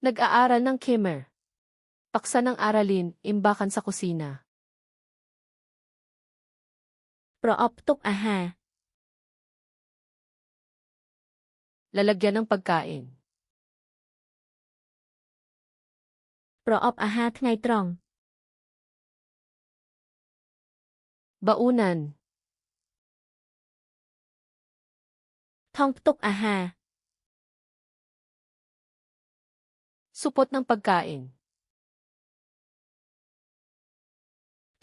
Nag-aaral ng Khmer. Paksa ng aralin, imbakan sa kusina. ប្រអប់ទុកអាហារ Lalagyan ng pagkain. ប្រអប់អាហារថ្ងៃត្រង់ Baunan. ថង់ផ្ទុកអាហារ Supot ng pagkain.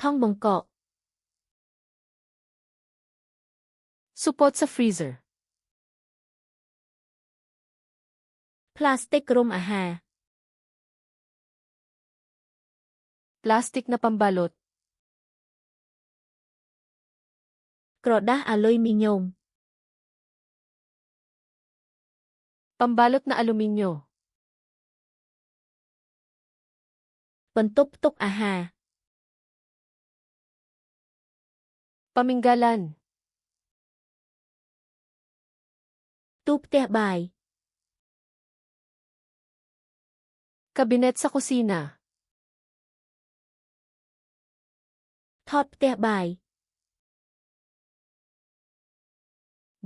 ថង់បង្កក Supot sa freezer. ផ្លាស្ទិករុំអាហារ Plastic na pambalot. ក្រដាសអាលុយមីញ៉ូម Pambalot na aluminyo. បន្ទប់ផ្ទុកអាហារ Paminggalan. ទូផ្ទះបាយ Kabinet sa kusina. ថតផ្ទះបាយ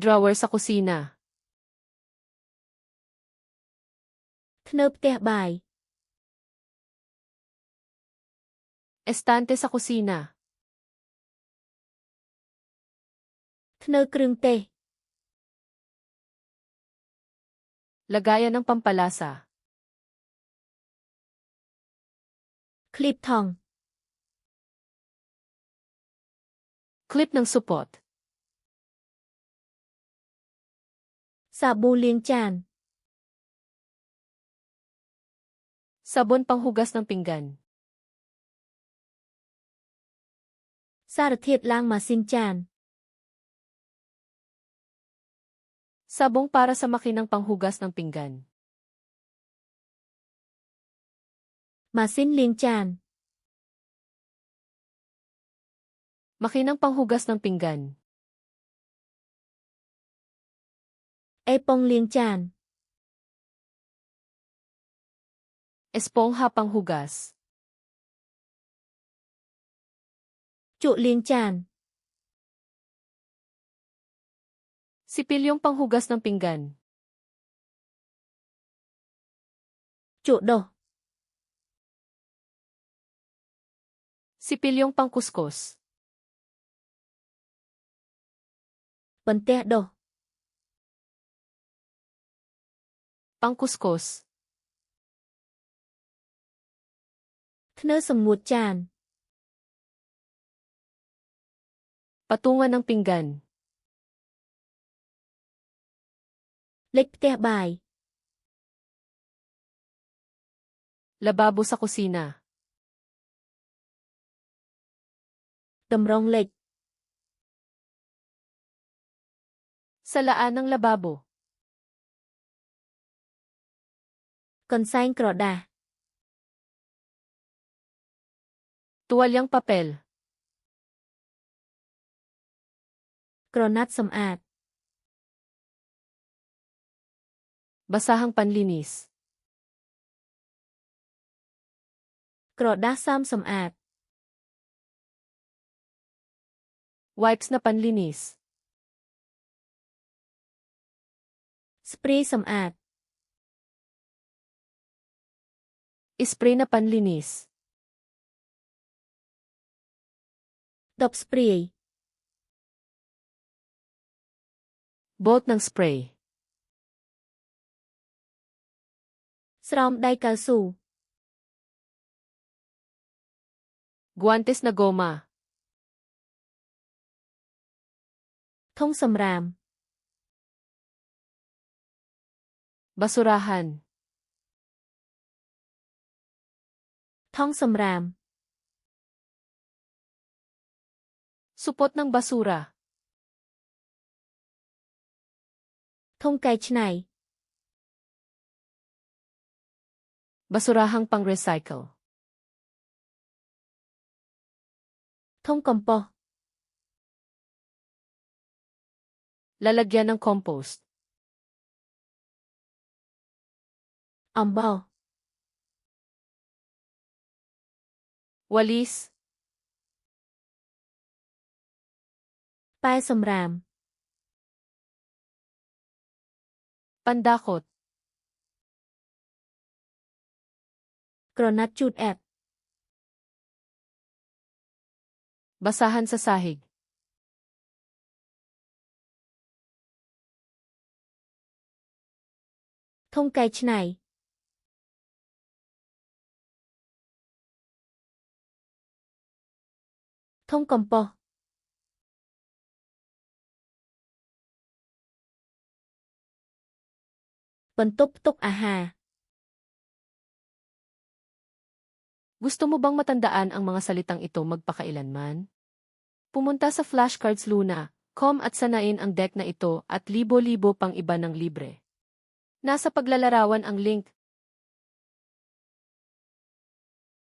Drawer sa kusina. ធ្នើផ្ទះបាយ Estante sa kusina. ធ្នើគ្រឿងទេស Lagayan ng pampalasa. คลิปทอง Clip ng supot. สาบูเลียงจาน Sabon panghugas ng pinggan. សារធាតុล้างម៉ាស៊ីនចាន Sabong para sa makinang panghugas ng pinggan. ម៉ាស៊ីនលាងចាន Makinang panghugas ng pinggan. អេប៉ុងលាងចាន Espongha panghugas. ជក់លាងចាន Sipilyong panghugas ng pinggan. ជក់ដុស Sipilyong pangkuskus. បន្ទះដុស Pangkuskus. ធ្នើសម្ងួតចាន Patungan ng pinggan. លិចផ្ទះបាយ Lababo sa kusina. តម្រងលិច Salaan ng lababo. កន្សែងក្រដាស Tuwalyang papel. ក្រណាត់សម្អាត Basahang panlinis. ក្រដាសซ้ำសម្អាត Wipes na panlinis. ស្ព្រេសម្អាត Spray na panlinis. ដបស្ព្រាយ Bolt ng spray. ស្រោមដៃកៅស៊ូ Guantes na goma. ធុងសម្រាម Basurahan. ថង់សម្រាម Supot ng basura. ធុងកែច្នៃ Basurahang pang-recycle. ធុងកំប៉ុស្ត Lalagyan ng compost. អំបោស Walis, ប៉ែសម្រាម pandakot, ក្រណាត់ជូតអែប basahan sa sahig, ធុងកែច្នៃ ធុងកំប៉ុស្ត បន្ទប់ផ្ទុកអាហារ Gusto mo bang matandaan ang mga salitang ito magpakailanman? Pumunta sa flashcardsluna.com at sanain ang deck na ito at libo-libo pang iba ng libre. Nasa paglalarawan ang link.